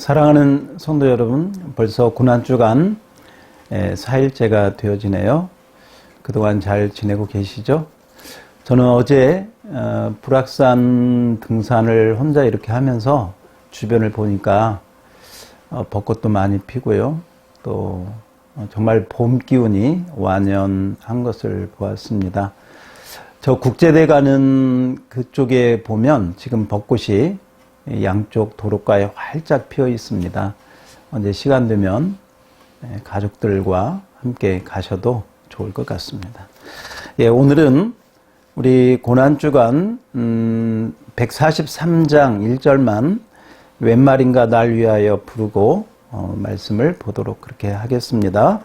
사랑하는 성도 여러분, 벌써 고난주간 4일째가 되어지네요. 그동안 잘 지내고 계시죠? 저는 어제 불악산 등산을 혼자 이렇게 하면서 주변을 보니까 벚꽃도 많이 피고요. 또 정말 봄 기운이 완연한 것을 보았습니다. 저 국제대 가는 그쪽에 보면 지금 벚꽃이 양쪽 도로가에 활짝 피어 있습니다. 언제 시간 되면 가족들과 함께 가셔도 좋을 것 같습니다. 오늘은 우리 고난주간 143장 1절만 웬 말인가 날 위하여 부르고 말씀을 보도록 그렇게 하겠습니다.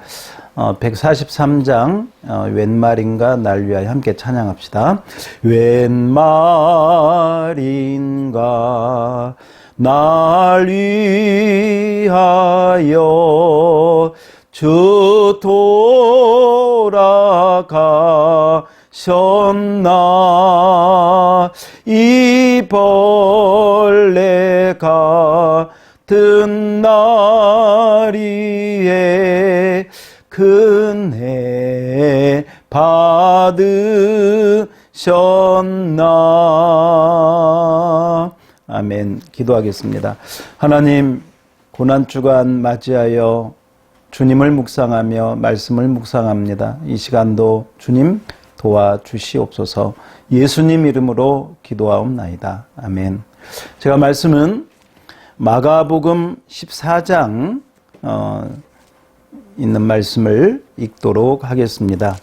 143장 웬 말인가 날 위하여 함께 찬양합시다. 웬 말인가 날 위하여 주 돌아가셨나 이 벌레가 같은 날이에 은혜 받으셨나. 아멘. 기도하겠습니다. 하나님, 고난주간 맞이하여 주님을 묵상하며 말씀을 묵상합니다. 이 시간도 주님 도와주시옵소서. 예수님 이름으로 기도하옵나이다. 아멘. 제가 말씀은 마가복음 14장 있는 말씀을 읽도록 하겠습니다.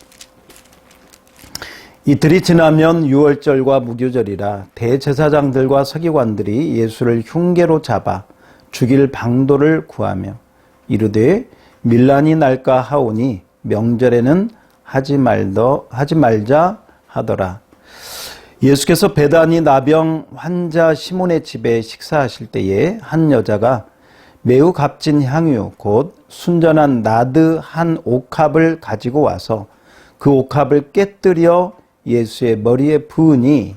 이틀이 지나면 유월절과 무교절이라 대제사장들과 서기관들이 예수를 흉계로 잡아 죽일 방도를 구하며 이르되 밀란이 날까 하오니 명절에는 하지 말자 하더라. 예수께서 베다니 나병 환자 시몬의 집에 식사하실 때에 한 여자가 매우 값진 향유 곧 순전한 나드 한 옥합을 가지고 와서 그 옥합을 깨뜨려 예수의 머리에 부으니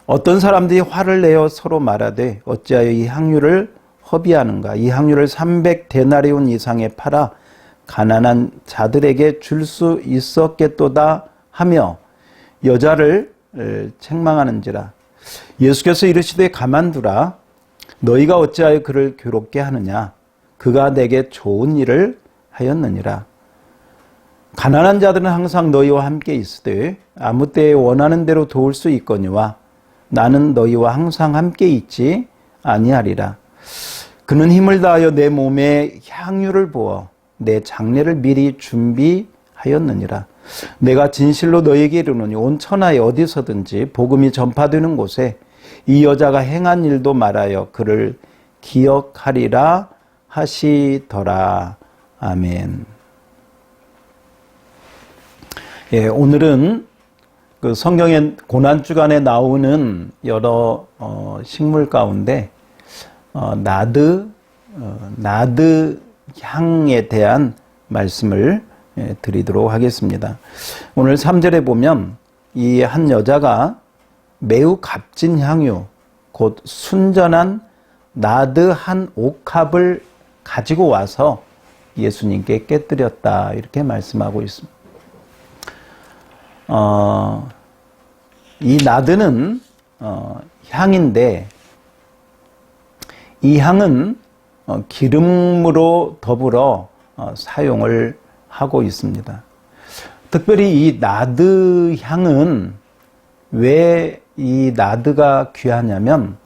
어떤 사람들이 화를 내어 서로 말하되 어찌하여 이 향유를 허비하는가. 이 향유를 300데나리온 이상에 팔아 가난한 자들에게 줄 수 있었겠도다 하며 여자를 책망하는지라. 예수께서 이르시되 가만두라. 너희가 어찌하여 그를 괴롭게 하느냐. 그가 내게 좋은 일을 하였느니라. 가난한 자들은 항상 너희와 함께 있으되 아무 때에 원하는 대로 도울 수 있거니와 나는 너희와 항상 함께 있지 아니하리라. 그는 힘을 다하여 내 몸에 향유를 부어 내 장례를 미리 준비하였느니라. 내가 진실로 너희에게 이르노니 온 천하에 어디서든지 복음이 전파되는 곳에 이 여자가 행한 일도 말하여 그를 기억하리라 하시더라. 아멘. 오늘은 그 성경의 고난주간에 나오는 여러 식물 가운데 나드 향에 대한 말씀을 드리도록 하겠습니다. 오늘 3절에 보면 이 한 여자가 매우 값진 향유 곧 순전한 나드 한 옥합을 가지고 와서 예수님께 깨뜨렸다 이렇게 말씀하고 있습니다. 이 나드는 향인데 이 향은 기름으로 더불어 사용을 하고 있습니다. 특별히 이 나드 향은 왜 이 나드가 귀하냐면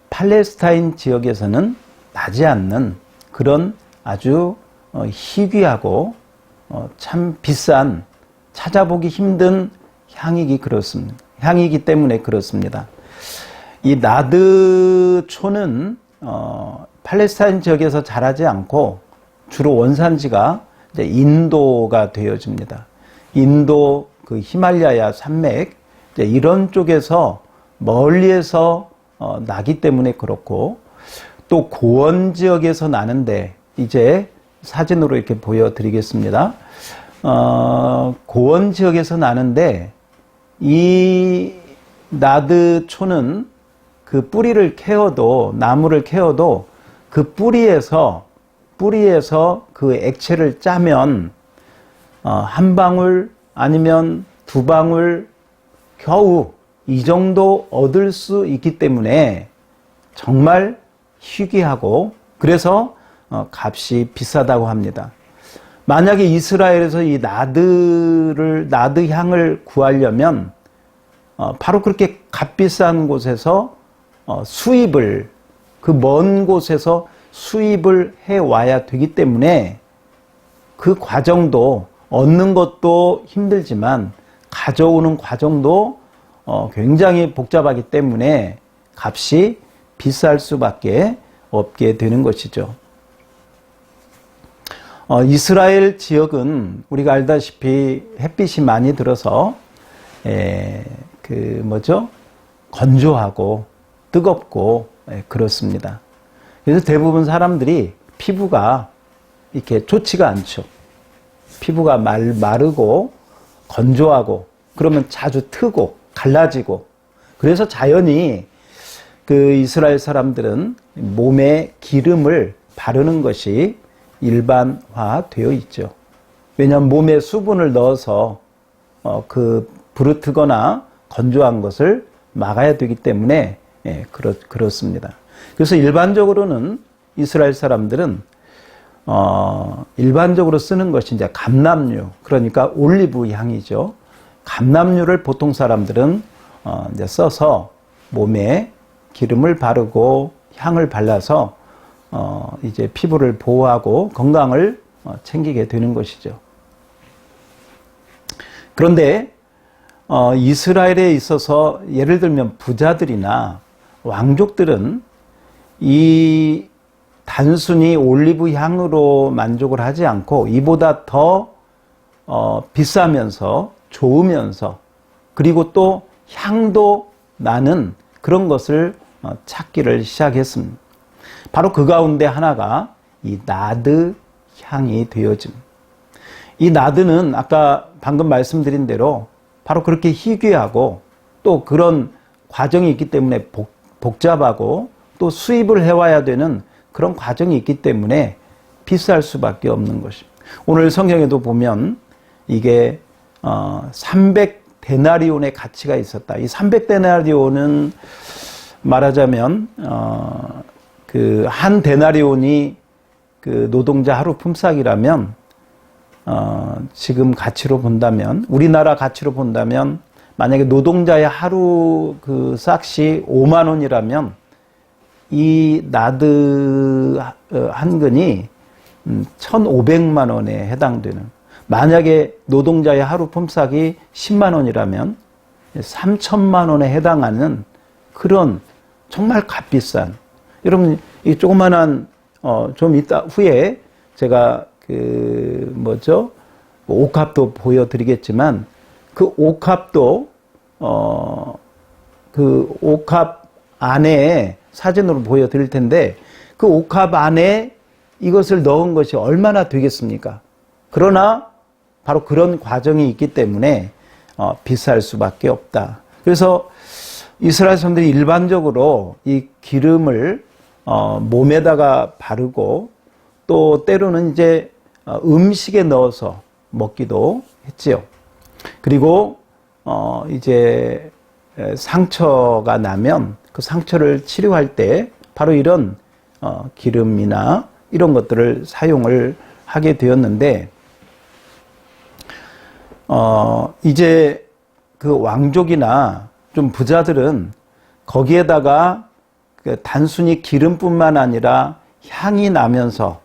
팔레스타인 지역에서는 나지 않는 그런 아주 희귀하고 참 비싼 찾아보기 힘든 향이기 때문에 그렇습니다. 이 나드초는 팔레스타인 지역에서 자라지 않고 주로 원산지가 이제 인도가 되어집니다. 인도 그 히말라야 산맥 이제 이런 쪽에서 멀리에서 나기 때문에 그렇고 또 고원 지역에서 나는데 이제 사진으로 이렇게 보여드리겠습니다. 고원 지역에서 나는데 이 나드초는 그 뿌리를 캐어도 나무를 캐어도 그 뿌리에서 그 액체를 짜면 한 방울 아니면 두 방울 겨우 이 정도 얻을 수 있기 때문에 정말 희귀하고 그래서 값이 비싸다고 합니다. 만약에 이스라엘에서 이 나드 향을 구하려면 바로 그렇게 값비싼 곳에서 수입을 그 먼 곳에서 수입을 해 와야 되기 때문에 그 과정도 얻는 것도 힘들지만 가져오는 과정도 굉장히 복잡하기 때문에 값이 비쌀 수밖에 없게 되는 것이죠. 이스라엘 지역은 우리가 알다시피 햇빛이 많이 들어서 건조하고 뜨겁고 그렇습니다. 그래서 대부분 사람들이 피부가 이렇게 좋지가 않죠. 피부가 마르고 건조하고 그러면 자주 트고 갈라지고 그래서 자연히 그 이스라엘 사람들은 몸에 기름을 바르는 것이 일반화되어 있죠. 왜냐하면 몸에 수분을 넣어서 부르트거나 건조한 것을 막아야 되기 때문에 그렇습니다. 그래서 일반적으로는 이스라엘 사람들은 일반적으로 쓰는 것이 이제 감람류, 그러니까 올리브 향이죠. 감람류를 보통 사람들은 이제 써서 몸에 기름을 바르고 향을 발라서 이제 피부를 보호하고 건강을 챙기게 되는 것이죠. 그런데 이스라엘에 있어서 예를 들면 부자들이나 왕족들은 이 단순히 올리브 향으로 만족을 하지 않고 이보다 더 비싸면서 좋으면서 그리고 또 향도 나는 그런 것을 찾기를 시작했습니다. 바로 그 가운데 하나가 이 나드 향이 되어짐. 이 나드는 아까 방금 말씀드린 대로 바로 그렇게 희귀하고 또 그런 과정이 있기 때문에 복잡하고 또 수입을 해와야 되는 그런 과정이 있기 때문에 비쌀 수밖에 없는 것입니다. 오늘 성경에도 보면 이게 300데나리온의 가치가 있었다. 이 300데나리온은 말하자면 그 한 데나리온이 그 노동자 하루 품삯이라면 지금 가치로 본다면 우리나라 가치로 본다면 만약에 노동자의 하루 그 싹시 5만 원이라면 이 나드 한 근이 1,500만 원에 해당되는, 만약에 노동자의 하루 품삯이 10만 원이라면 3천만 원에 해당하는 그런 정말 값비싼, 여러분 이 조그만한 좀 이따 후에 제가 옥합도 보여드리겠지만 그 옥합도 그 옥합 안에 사진으로 보여드릴 텐데 그 옥합 안에 이것을 넣은 것이 얼마나 되겠습니까? 그러나 바로 그런 과정이 있기 때문에 비쌀 수밖에 없다. 그래서 이스라엘 사람들이 일반적으로 이 기름을 몸에다가 바르고 또 때로는 이제 음식에 넣어서 먹기도 했지요. 그리고 이제 상처가 나면 그 상처를 치료할 때 바로 이런 기름이나 이런 것들을 사용을 하게 되었는데 이제 그 왕족이나 좀 부자들은 거기에다가 단순히 기름뿐만 아니라 향이 나면서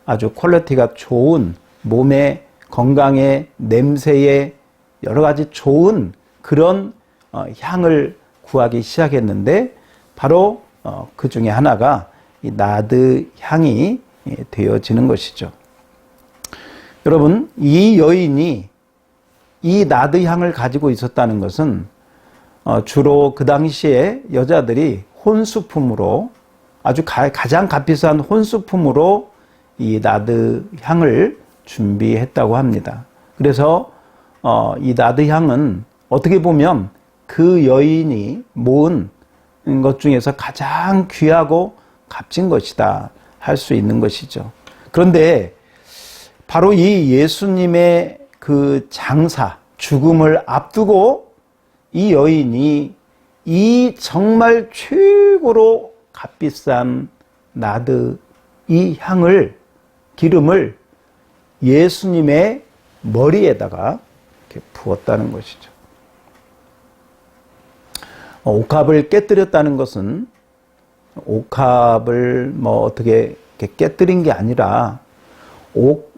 아주 퀄리티가 좋은 몸의 건강에 냄새에 여러 가지 좋은 그런 향을 구하기 시작했는데 바로 그 중에 하나가 이 나드 향이 되어지는 것이죠. 여러분, 이 여인이 이 나드 향을 가지고 있었다는 것은 주로 그 당시에 여자들이 혼수품으로 아주 가장 값비싼 혼수품으로 이 나드 향을 준비했다고 합니다. 그래서 이 나드 향은 어떻게 보면 그 여인이 모은 것 중에서 가장 귀하고 값진 것이다 할 수 있는 것이죠. 그런데 바로 이 예수님의 그 장사, 죽음을 앞두고 이 여인이 이 정말 최고로 값비싼 나드 이 향을, 기름을 예수님의 머리에다가 이렇게 부었다는 것이죠. 옥합을 깨뜨렸다는 것은 옥합을 어떻게 이렇게 깨뜨린 게 아니라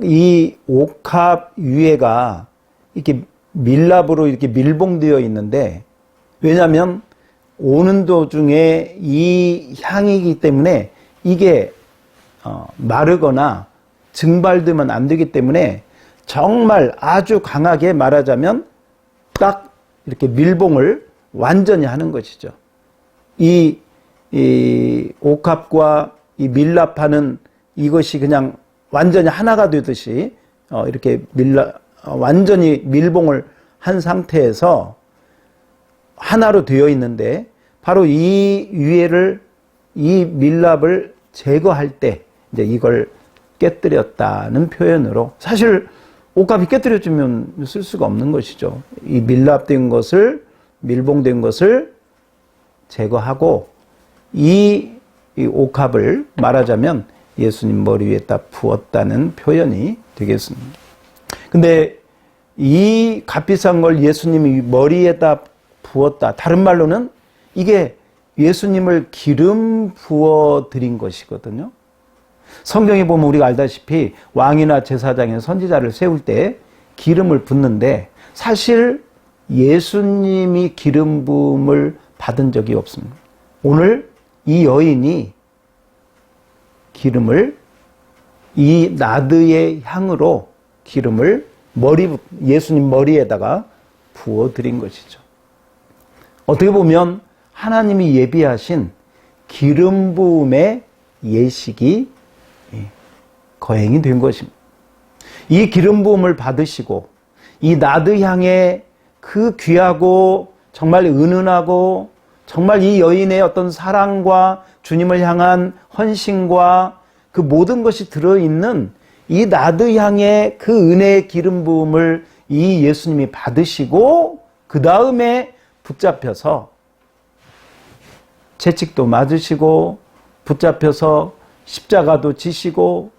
이 옥합 위에가 이렇게 밀랍으로 이렇게 밀봉되어 있는데, 왜냐하면 오는 도중에 이 향이기 때문에 이게 마르거나 증발되면 안 되기 때문에 정말 아주 강하게 말하자면 딱 이렇게 밀봉을 완전히 하는 것이죠. 이 옥합과 이 밀랍하는 이것이 그냥 완전히 하나가 되듯이 이렇게 완전히 밀봉을 한 상태에서 하나로 되어 있는데, 바로 이 위에를, 이 밀랍을 제거할 때 이제 이걸 깨뜨렸다는 표현으로, 사실 옥합이 깨뜨려지면 쓸 수가 없는 것이죠. 이 밀랍된 것을, 밀봉된 것을 제거하고 이 옥합을 말하자면 예수님 머리 위에다 부었다는 표현이 되겠습니다. 근데 이 값비싼 걸 예수님이 머리에다 부었다. 다른 말로는 이게 예수님을 기름 부어 드린 것이거든요. 성경에 보면 우리가 알다시피 왕이나 제사장이나 선지자를 세울 때 기름을 붓는데, 사실 예수님이 기름 부음을 받은 적이 없습니다. 오늘 이 여인이 기름을, 이 나드의 향으로 기름을 예수님 머리에다가 부어 드린 것이죠. 어떻게 보면 하나님이 예비하신 기름 부음의 예식이 거행이 된 것입니다. 이 기름 부음을 받으시고 이 나드 향의 그 귀하고 정말 은은하고 정말 이 여인의 어떤 사랑과 주님을 향한 헌신과 그 모든 것이 들어있는 이 나드 향의 그 은혜의 기름 부음을 이 예수님이 받으시고, 그 다음에 붙잡혀서 채찍도 맞으시고 붙잡혀서 십자가도 지시고,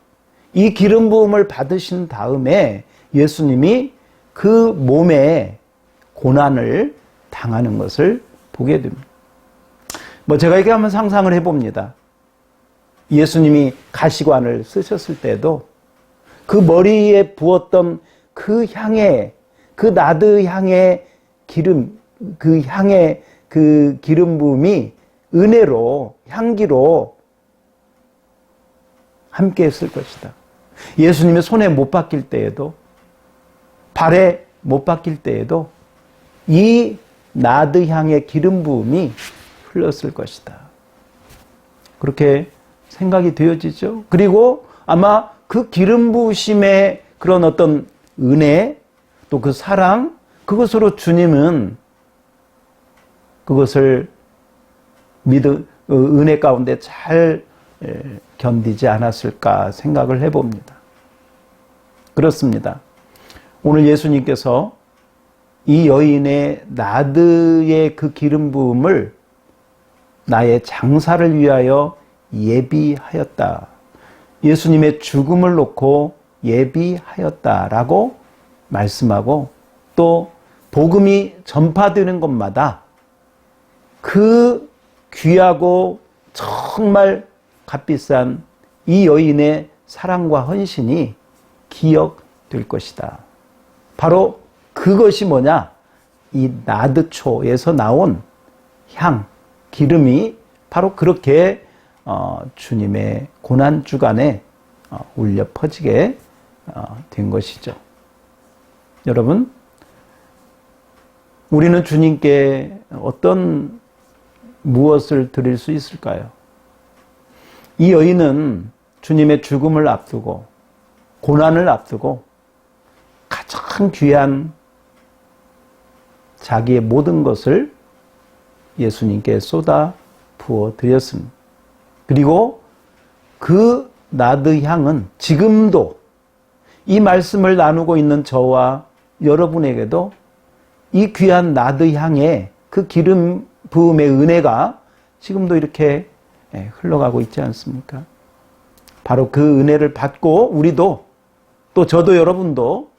이 기름 부음을 받으신 다음에 예수님이 그 몸에 고난을 당하는 것을 보게 됩니다. 제가 이렇게 한번 상상을 해봅니다. 예수님이 가시관을 쓰셨을 때도 그 머리에 부었던 그 향의, 그 나드 향의 기름, 그 향의 그 기름 부음이 은혜로, 향기로 함께 했을 것이다. 예수님의 손에 못 박힐 때에도, 발에 못 박힐 때에도 이 나드 향의 기름 부음이 흘렀을 것이다. 그렇게 생각이 되어지죠. 그리고 아마 그 기름 부으심의 그런 어떤 은혜, 또 그 사랑, 그것으로 주님은 그것을 은혜 가운데 잘 견디지 않았을까 생각을 해봅니다. 그렇습니다. 오늘 예수님께서 이 여인의 나드의 그 기름 부음을 나의 장사를 위하여 예비하였다. 예수님의 죽음을 놓고 예비하였다라고 말씀하고, 또 복음이 전파되는 곳마다 그 귀하고 정말 값비싼 이 여인의 사랑과 헌신이 기억될 것이다. 바로 그것이 뭐냐? 이 나드초에서 나온 향, 기름이 바로 그렇게 주님의 고난주간에 울려 퍼지게 된 것이죠. 여러분, 우리는 주님께 무엇을 드릴 수 있을까요? 이 여인은 주님의 죽음을 앞두고, 고난을 앞두고 가장 귀한 자기의 모든 것을 예수님께 쏟아 부어 드렸습니다. 그리고 그 나드 향은 지금도 이 말씀을 나누고 있는 저와 여러분에게도 이 귀한 나드 향의 그 기름 부음의 은혜가 지금도 이렇게 흘러가고 있지 않습니까? 바로 그 은혜를 받고 우리도 또 저도 여러분도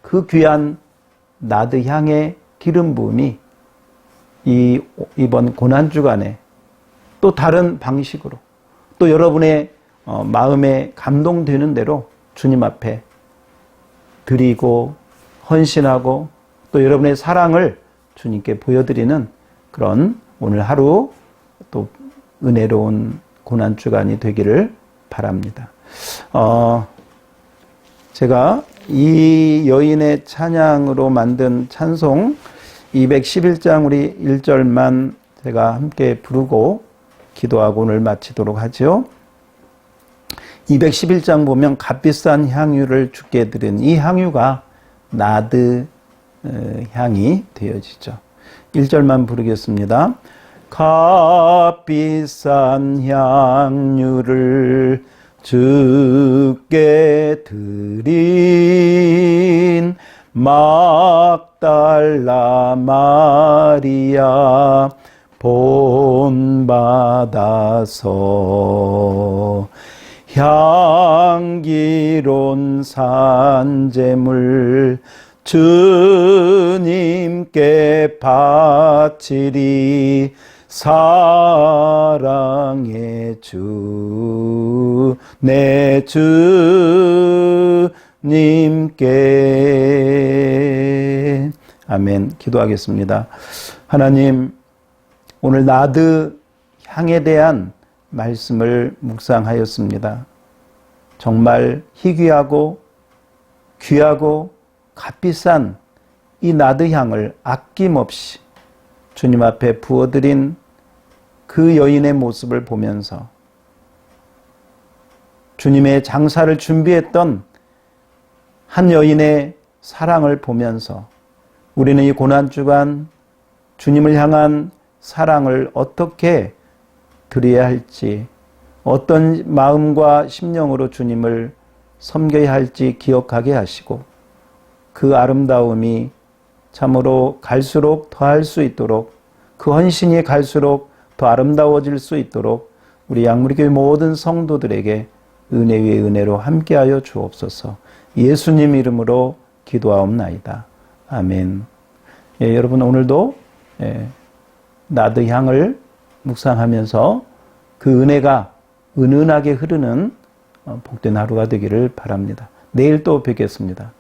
그 귀한 나드 향의 기름 부음이 이번 고난주간에 또 다른 방식으로 또 여러분의 마음에 감동되는 대로 주님 앞에 드리고 헌신하고 또 여러분의 사랑을 주님께 보여드리는 그런 오늘 하루 또 은혜로운 고난주간이 되기를 바랍니다. 제가 이 여인의 찬양으로 만든 찬송 211장 우리 1절만 제가 함께 부르고 기도하고 오늘 마치도록 하죠. 211장 보면 값비싼 향유를 주께 드린 이 향유가 나드 향이 되어지죠. 1절만 부르겠습니다. 값비싼 향유를 주께 드린 막달라 마리아 본받아서 향기로운 산제물 주님께 바치리 사랑의 주 내 주님께 아멘. 기도하겠습니다. 하나님, 오늘 나드 향에 대한 말씀을 묵상하였습니다. 정말 희귀하고 귀하고 값비싼 이 나드 향을 아낌없이 주님 앞에 부어드린 그 여인의 모습을 보면서 주님의 장사를 준비했던 한 여인의 사랑을 보면서 우리는 이 고난주간 주님을 향한 사랑을 어떻게 드려야 할지, 어떤 마음과 심령으로 주님을 섬겨야 할지 기억하게 하시고 그 아름다움이 참으로 갈수록 더할 수 있도록 그 헌신이 갈수록 더 아름다워질 수 있도록 우리 양무리교회 모든 성도들에게 은혜 위에 은혜로 함께하여 주옵소서. 예수님 이름으로 기도하옵나이다. 아멘. 여러분 오늘도 나드 향을 묵상하면서 그 은혜가 은은하게 흐르는 복된 하루가 되기를 바랍니다. 내일 또 뵙겠습니다.